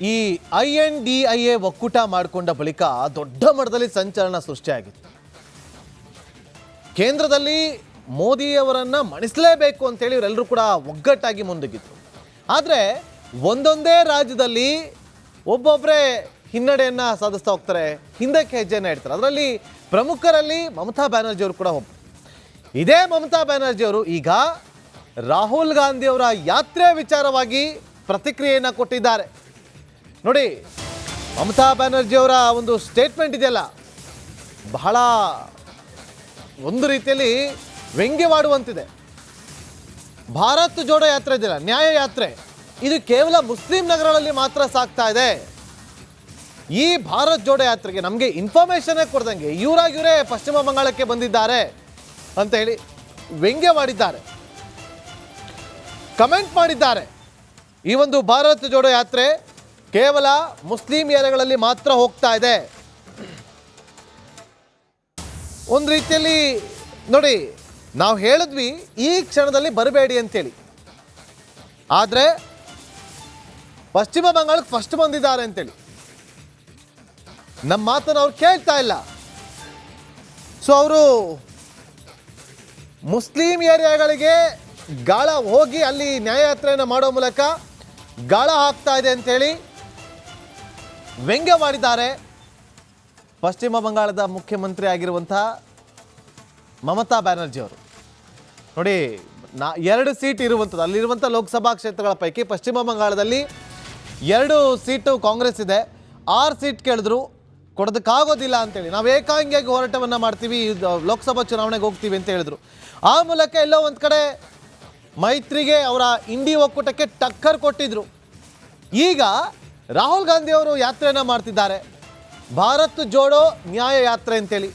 ಈ INDIA ಒಕ್ಕೂಟ ಮಾಡಿಕೊಂಡ ಬಳಿಕ ದೊಡ್ಡ ಮಟ್ಟದಲ್ಲಿ ಸಂಚಲನ ಸೃಷ್ಟಿಯಾಗಿತ್ತು. ಕೇಂದ್ರದಲ್ಲಿ ಮೋದಿಯವರನ್ನ ಮಣಿಸಲೇಬೇಕು ಅಂತೇಳಿ ಇವರೆಲ್ಲರೂ ಕೂಡ ಒಗ್ಗಟ್ಟಾಗಿ ಮುಂದೂಗಿದ್ರು. ಆದರೆ ಒಂದೊಂದೇ ರಾಜ್ಯದಲ್ಲಿ ಒಬ್ಬೊಬ್ಬರೇ ಹಿನ್ನಡೆಯನ್ನು ಸಾಧಿಸ್ತಾ ಹೋಗ್ತಾರೆ, ಹಿಂದಕ್ಕೆ ಹೆಜ್ಜೆಯನ್ನು ಇಡ್ತಾರೆ. ಅದರಲ್ಲಿ ಪ್ರಮುಖರಲ್ಲಿ ಮಮತಾ ಬ್ಯಾನರ್ಜಿ ಅವರು ಕೂಡ ಒಬ್ಬರು. ಇದೇ ಮಮತಾ ಬ್ಯಾನರ್ಜಿ ಅವರು ಈಗ ರಾಹುಲ್ ಗಾಂಧಿ ಅವರ ಯಾತ್ರೆ ವಿಚಾರವಾಗಿ ಪ್ರತಿಕ್ರಿಯೆಯನ್ನು ಕೊಟ್ಟಿದ್ದಾರೆ. ನೋಡಿ, ಮಮತಾ ಬ್ಯಾನರ್ಜಿ ಅವರ ಒಂದು ಸ್ಟೇಟ್ಮೆಂಟ್ ಇದೆಯಲ್ಲ, ಬಹಳ ಒಂದು ರೀತಿಯಲ್ಲಿ ವ್ಯಂಗ್ಯವಾಡುವಂತಿದೆ. ಭಾರತ್ ಜೋಡೋ ಯಾತ್ರೆ ಇದೆಯಲ್ಲ, ನ್ಯಾಯ ಯಾತ್ರೆ, ಇದು ಕೇವಲ ಮುಸ್ಲಿಂ ನಗರಗಳಲ್ಲಿ ಮಾತ್ರ ಸಾಗ್ತಾ ಇದೆ. ಈ ಭಾರತ್ ಜೋಡೋ ಯಾತ್ರೆಗೆ ನಮಗೆ ಇನ್ಫಾರ್ಮೇಷನ್ನೇ ಕೊಡ್ದಂಗೆ ಇವರೇ ಪಶ್ಚಿಮ ಬಂಗಾಳಕ್ಕೆ ಬಂದಿದ್ದಾರೆ ಅಂತ ಹೇಳಿ ವ್ಯಂಗ್ಯವಾಡಿದ್ದಾರೆ, ಕಮೆಂಟ್ ಮಾಡಿದ್ದಾರೆ. ಈ ಒಂದು ಭಾರತ್ ಜೋಡೋ ಯಾತ್ರೆ ಕೇವಲ ಮುಸ್ಲಿಂ ಏರಿಯಾಗಳಲ್ಲಿ ಮಾತ್ರ ಹೋಗ್ತಾ ಇದೆ. ಒಂದು ರೀತಿಯಲ್ಲಿ ನೋಡಿ, ನಾವು ಹೇಳಿದ್ವಿ ಈ ಕ್ಷಣದಲ್ಲಿ ಬರಬೇಡಿ ಅಂತೇಳಿ, ಆದರೆ ಪಶ್ಚಿಮ ಬಂಗಾಳಕ್ಕೆ ಫಸ್ಟ್ ಬಂದಿದ್ದಾರೆ ಅಂತೇಳಿ ನಮ್ಮ ಮಾತನ್ನು ಅವ್ರು ಕೇಳ್ತಾ ಇಲ್ಲ. ಸೊ ಅವರು ಮುಸ್ಲಿಂ ಏರಿಯಾಗಳಿಗೆ ಗಾಳ ಹೋಗಿ ಅಲ್ಲಿ ನ್ಯಾಯಯಾತ್ರೆಯನ್ನು ಮಾಡೋ ಮೂಲಕ ಗಾಳ ಹಾಕ್ತಾ ಇದೆ ಅಂತೇಳಿ ವ್ಯಂಗ್ಯವಾಡಿದ್ದಾರೆ. ಪಶ್ಚಿಮ ಬಂಗಾಳದ ಮುಖ್ಯಮಂತ್ರಿ ಆಗಿರುವಂಥ ಮಮತಾ ಬ್ಯಾನರ್ಜಿ ಅವರು ನೋಡಿ, 2 ಸೀಟ್ ಇರುವಂಥದ್ದು, ಅಲ್ಲಿರುವಂಥ ಲೋಕಸಭಾ ಕ್ಷೇತ್ರಗಳ ಪೈಕಿ ಪಶ್ಚಿಮ ಬಂಗಾಳದಲ್ಲಿ 2 ಸೀಟು ಕಾಂಗ್ರೆಸ್ ಇದೆ. 6 ಸೀಟ್ ಕೇಳಿದ್ರು ಕೊಡೋದಕ್ಕಾಗೋದಿಲ್ಲ ಅಂತೇಳಿ, ನಾವು ಏಕಾಂಗಿಯಾಗಿ ಹೋರಾಟವನ್ನು ಮಾಡ್ತೀವಿ, ಲೋಕಸಭಾ ಚುನಾವಣೆಗೆ ಹೋಗ್ತೀವಿ ಅಂತ ಹೇಳಿದ್ರು. ಆ ಮೂಲಕ ಎಲ್ಲೋ ಒಂದು ಕಡೆ ಮೈತ್ರಿಗೆ, ಅವರ ಇಂಡಿ ಒಕ್ಕೂಟಕ್ಕೆ ಟಕ್ಕರ್ ಕೊಟ್ಟಿದ್ರು. ಈಗ ರಾಹುಲ್ ಗಾಂಧಿ ಅವರು ಯಾತ್ರೆಯನ್ನು ಮಾಡ್ತಿದ್ದಾರೆ, ಭಾರತ್ ಜೋಡೋ ನ್ಯಾಯ ಯಾತ್ರೆ ಅಂತೇಳಿ.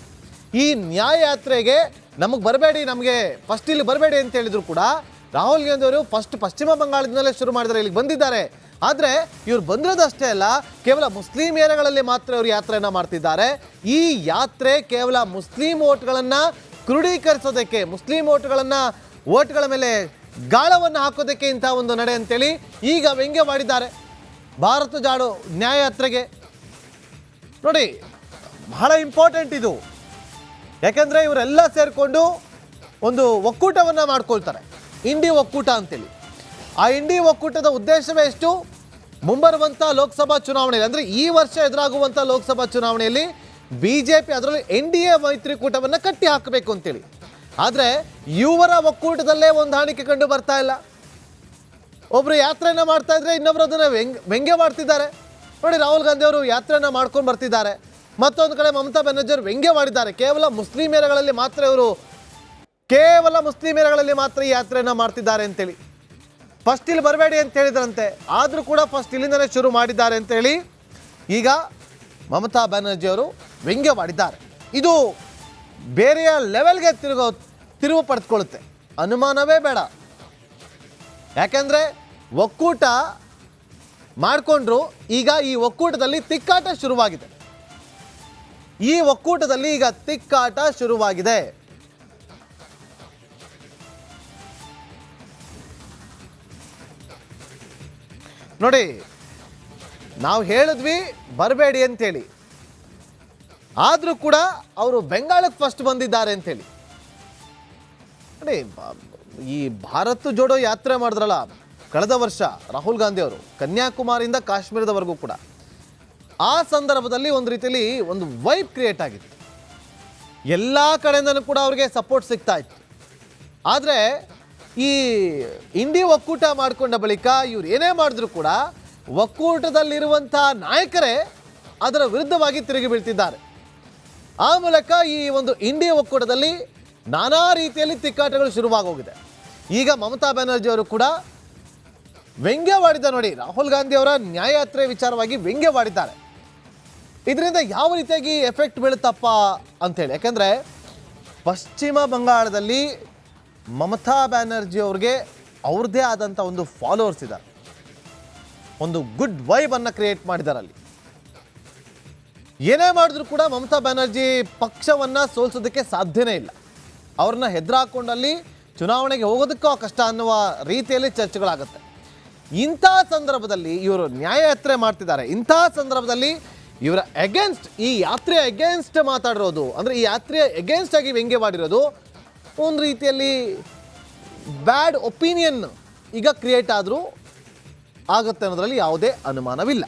ಈ ನ್ಯಾಯ ಯಾತ್ರೆಗೆ ನಮಗೆ ಬರಬೇಡಿ, ನಮಗೆ ಫಸ್ಟ್ ಇಲ್ಲಿ ಬರಬೇಡಿ ಅಂತ ಹೇಳಿದ್ರು ಕೂಡ ರಾಹುಲ್ ಗಾಂಧಿ ಅವರು ಫಸ್ಟ್ ಪಶ್ಚಿಮ ಬಂಗಾಳದಿಂದಲೇ ಶುರು ಮಾಡಿದರೆ ಇಲ್ಲಿಗೆ ಬಂದಿದ್ದಾರೆ. ಆದರೆ ಇವ್ರು ಬಂದಿರೋದಷ್ಟೇ ಅಲ್ಲ, ಕೇವಲ ಮುಸ್ಲಿಂ ಏರಿಯಾಗಳಲ್ಲಿ ಮಾತ್ರ ಇವರು ಯಾತ್ರೆಯನ್ನು ಮಾಡ್ತಿದ್ದಾರೆ. ಈ ಯಾತ್ರೆ ಕೇವಲ ಮುಸ್ಲಿಂ ಓಟ್ಗಳನ್ನು ಕ್ರೋಢೀಕರಿಸೋದಕ್ಕೆ, ಮುಸ್ಲಿಂ ಓಟ್ಗಳ ಮೇಲೆ ಗಾಳವನ್ನು ಹಾಕೋದಕ್ಕೆ ಇಂಥ ಒಂದು ನಡೆ ಅಂತೇಳಿ ಈಗ ವ್ಯಂಗ್ಯ ಮಾಡಿದ್ದಾರೆ ಭಾರತ ಜಾಡೋ ನ್ಯಾಯ ಯಾತ್ರೆಗೆ. ನೋಡಿ, ಬಹಳ ಇಂಪಾರ್ಟೆಂಟ್ ಇದು. ಯಾಕೆಂದರೆ ಇವರೆಲ್ಲ ಸೇರಿಕೊಂಡು ಒಂದು ಒಕ್ಕೂಟವನ್ನು ಮಾಡ್ಕೊಳ್ತಾರೆ, ಇಂಡಿ ಒಕ್ಕೂಟ ಅಂತೇಳಿ. ಆ ಇಂಡಿ ಒಕ್ಕೂಟದ ಉದ್ದೇಶವೇ ಎಷ್ಟು? ಮುಂಬರುವಂಥ ಲೋಕಸಭಾ ಚುನಾವಣೆಯಲ್ಲಿ, ಅಂದರೆ ಈ ವರ್ಷ ಎದುರಾಗುವಂಥ ಲೋಕಸಭಾ ಚುನಾವಣೆಯಲ್ಲಿ BJP, ಅದರಲ್ಲಿ NDA ಮೈತ್ರಿಕೂಟವನ್ನು ಕಟ್ಟಿ ಹಾಕಬೇಕು ಅಂತೇಳಿ. ಆದರೆ ಇವರ ಒಕ್ಕೂಟದಲ್ಲೇ ಹೊಂದಾಣಿಕೆ ಕಂಡು ಬರ್ತಾ ಇಲ್ಲ. ಒಬ್ಬರು ಯಾತ್ರೆಯನ್ನು ಮಾಡ್ತಾ ಇದ್ರೆ ಇನ್ನೊಬ್ರು ಅದನ್ನು ವ್ಯಂಗ್ಯ ಮಾಡ್ತಿದ್ದಾರೆ. ನೋಡಿ, ರಾಹುಲ್ ಗಾಂಧಿ ಅವರು ಯಾತ್ರೆಯನ್ನು ಮಾಡ್ಕೊಂಡು ಬರ್ತಿದ್ದಾರೆ, ಮತ್ತೊಂದು ಕಡೆ ಮಮತಾ ಬ್ಯಾನರ್ಜಿ ಅವರು ವ್ಯಂಗ್ಯ ಮಾಡಿದ್ದಾರೆ. ಕೇವಲ ಮುಸ್ಲಿಂ ಏರಿಯಾಗಳಲ್ಲಿ ಮಾತ್ರ ಈ ಯಾತ್ರೆಯನ್ನು ಮಾಡ್ತಿದ್ದಾರೆ ಅಂತೇಳಿ. ಫಸ್ಟ್ ಇಲ್ಲಿ ಬರಬೇಡಿ ಅಂತ ಹೇಳಿದ್ರಂತೆ, ಆದರೂ ಕೂಡ ಫಸ್ಟ್ ಇಲ್ಲಿಂದಲೇ ಶುರು ಮಾಡಿದ್ದಾರೆ ಅಂತೇಳಿ ಈಗ ಮಮತಾ ಬ್ಯಾನರ್ಜಿ ಅವರು ವ್ಯಂಗ್ಯ ಮಾಡಿದ್ದಾರೆ. ಇದು ಬೇರೆಯ ಲೆವೆಲ್ಗೆ ತಿರುವು ಪಡೆದುಕೊಳ್ಳುತ್ತೆ, ಅನುಮಾನವೇ ಬೇಡ. ಯಾಕೆಂದರೆ ಒಕ್ಕೂಟ ಮಾಡಿಕೊಂಡ್ರು, ಈಗ ಈ ಒಕ್ಕೂಟದಲ್ಲಿ ತಿಕ್ಕಾಟ ಶುರುವಾಗಿದೆ. ನೋಡಿ, ನಾವು ಹೇಳಿದ್ವಿ ಬರಬೇಡಿ ಅಂತೇಳಿ, ಆದರೂ ಕೂಡ ಅವರು ಬೆಂಗಾಳಕ್ಕೆ ಫಸ್ಟ್ ಬಂದಿದ್ದಾರೆ ಅಂತೇಳಿ. ನೋಡಿ, ಈ ಭಾರತ್ ಜೋಡೋ ಯಾತ್ರೆ ಮಾಡಿದ್ರಲ್ಲ ಕಳೆದ ವರ್ಷ ರಾಹುಲ್ ಗಾಂಧಿ ಅವರು, ಕನ್ಯಾಕುಮಾರಿಯಿಂದ ಕಾಶ್ಮೀರದವರೆಗೂ ಕೂಡ, ಆ ಸಂದರ್ಭದಲ್ಲಿ ಒಂದು ರೀತಿಯಲ್ಲಿ ಒಂದು ವೈಬ್ ಕ್ರಿಯೇಟ್ ಆಗಿತ್ತು. ಎಲ್ಲ ಕಡೆಯಿಂದನೂ ಕೂಡ ಅವ್ರಿಗೆ ಸಪೋರ್ಟ್ ಸಿಗ್ತಾ ಇತ್ತು. ಆದರೆ ಈ ಇಂಡಿ ಒಕ್ಕೂಟ ಮಾಡಿಕೊಂಡ ಬಳಿಕ ಇವ್ರು ಏನೇ ಮಾಡಿದ್ರು ಕೂಡ ಒಕ್ಕೂಟದಲ್ಲಿರುವಂಥ ನಾಯಕರೇ ಅದರ ವಿರುದ್ಧವಾಗಿ ತಿರುಗಿ ಬೀಳ್ತಿದ್ದಾರೆ. ಆ ಮೂಲಕ ಈ ಒಂದು ಇಂಡಿ ಒಕ್ಕೂಟದಲ್ಲಿ ನಾನಾ ರೀತಿಯಲ್ಲಿ ತಿಕ್ಕಾಟಗಳು ಶುರುವಾಗೋಗಿದೆ. ಈಗ ಮಮತಾ ಬ್ಯಾನರ್ಜಿ ಅವರು ಕೂಡ ವ್ಯಂಗ್ಯವಾಡಿದ್ದಾರೆ. ನೋಡಿ, ರಾಹುಲ್ ಗಾಂಧಿ ಅವರ ನ್ಯಾಯಯಾತ್ರೆ ವಿಚಾರವಾಗಿ ವ್ಯಂಗ್ಯವಾಡಿದ್ದಾರೆ. ಇದರಿಂದ ಯಾವ ರೀತಿಯಾಗಿ ಎಫೆಕ್ಟ್ ಬೀಳುತ್ತಪ್ಪ ಅಂಥೇಳಿ, ಯಾಕೆಂದರೆ ಪಶ್ಚಿಮ ಬಂಗಾಳದಲ್ಲಿ ಮಮತಾ ಬ್ಯಾನರ್ಜಿ ಅವ್ರಿಗೆ ಅವ್ರದ್ದೇ ಆದಂಥ ಒಂದು ಫಾಲೋವರ್ಸ್ ಇದ್ದಾರೆ, ಒಂದು ಗುಡ್ ವೈಬನ್ನು ಕ್ರಿಯೇಟ್ ಮಾಡಿದ್ದಾರೆ. ಅಲ್ಲಿ ಏನೇ ಮಾಡಿದ್ರು ಕೂಡ ಮಮತಾ ಬ್ಯಾನರ್ಜಿ ಪಕ್ಷವನ್ನು ಸೋಲಿಸೋದಕ್ಕೆ ಸಾಧ್ಯನೇ ಇಲ್ಲ. ಅವ್ರನ್ನ ಹೆದರಾಕೊಂಡಲ್ಲಿ ಚುನಾವಣೆಗೆ ಹೋಗೋದಕ್ಕೂ ಕಷ್ಟ ಅನ್ನುವ ರೀತಿಯಲ್ಲಿ ಚರ್ಚೆಗಳಾಗುತ್ತೆ. ಇಂಥ ಸಂದರ್ಭದಲ್ಲಿ ಇವರು ನ್ಯಾಯಯಾತ್ರೆ ಮಾಡ್ತಿದ್ದಾರೆ. ಇಂಥ ಸಂದರ್ಭದಲ್ಲಿ ಇವರ ಅಗೇನ್ಸ್ಟ್, ಈ ಯಾತ್ರೆ ಅಗೇನ್ಸ್ಟ್ ಮಾತಾಡಿರೋದು, ಅಂದರೆ ಈ ಯಾತ್ರೆ ಅಗೇನ್ಸ್ಟ್ ಆಗಿ ವ್ಯಂಗ್ಯವಾಡಿರೋದು ಒಂದು ರೀತಿಯಲ್ಲಿ ಬ್ಯಾಡ್ ಒಪಿನಿಯನ್ ಈಗ ಕ್ರಿಯೇಟ್ ಆದರೂ ಆಗುತ್ತೆ ಅನ್ನೋದ್ರಲ್ಲಿ ಯಾವುದೇ ಅನುಮಾನವಿಲ್ಲ.